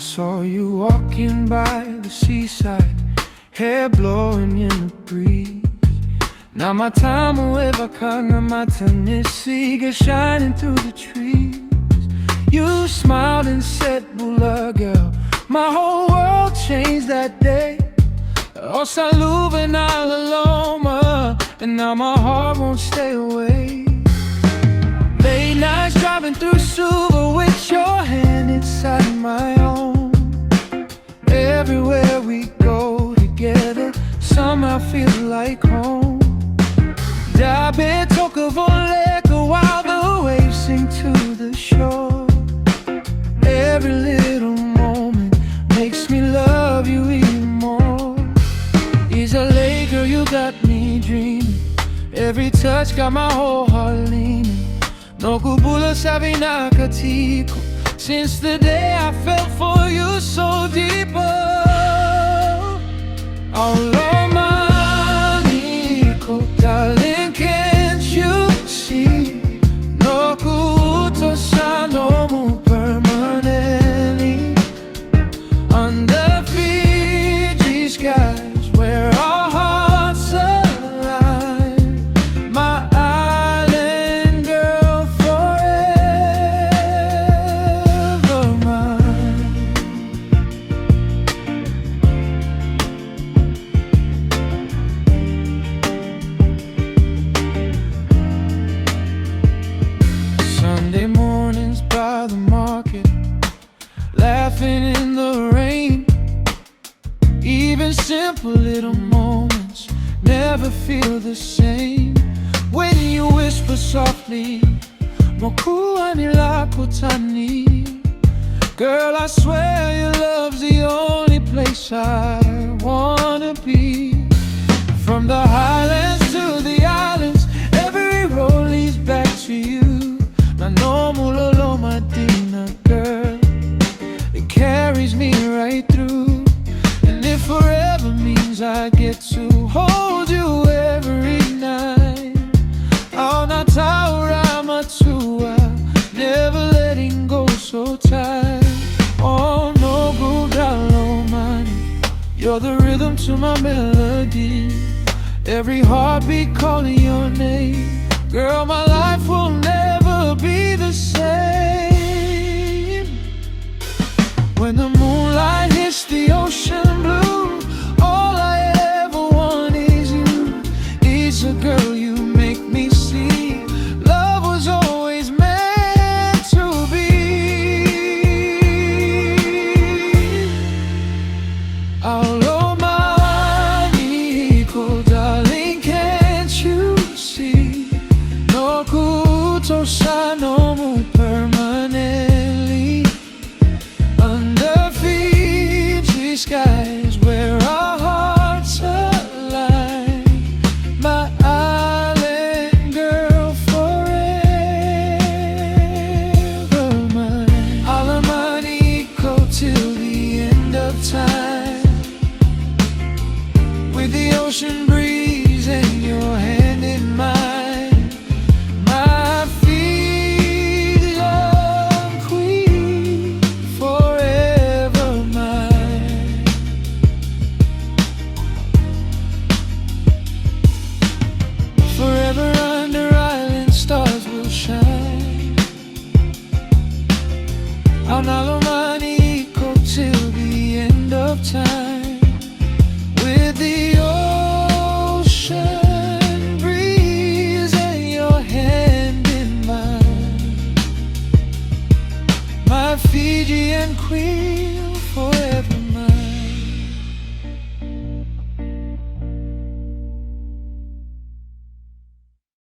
saw you walking by the seaside, hair blowing in the breeze. Now my time away vakanga matanisiga shining through the trees. You smiled and said, "Bula girl," my whole world changed that day. Oh, saluve na Loma, and now my heart won't stay away. Late nights driving through Suva with your hand inside my own. Everywhere we go together somehow feels like home. Dabe toka voleka while the waves sing to the shore. Every little moment makes me love you even more. Is a lake, girl, you got me dreaming. Every touch got my whole heart leaning. No kubula sabina katiko, since the day I fell for you so deeper. Oh Lomani, darling, can't you see? No kuto sanomu permanently under Fiji skies where our hearts align. My island girl, forever mine. Sunday mornings by the market, laughing in the rain. Even simple little moments never feel the same. When you whisper softly, "Mokuani lako tani," girl, I swear your love's the only place I wanna be. From the highlands to the islands, every road leads back to you. My normal Loma Dina, girl, it carries me right through. And if forever means I get to hold you every night, oh, Nataurama tua, never letting go so tight. Oh, no Lomani, you're the rhythm to my melody. Every heartbeat calling your name. Girl, my life will never be the same. When the moonlight hits the ocean blue, all I ever want is you. It's a girl you make me see. Love was always meant to be. Oh Lomani, darling, can't you see? No kuto sanomu permanently under Fiji skies where our hearts align. My island girl, forever mine. Alamani eco till the end of time, with the ocean breeze and your hand in mine. My Fijian queen, forever mine. Forever under island stars will shine. Lomani eco till the end of time, with the ocean breeze and your hand in mine. My Fijian queen.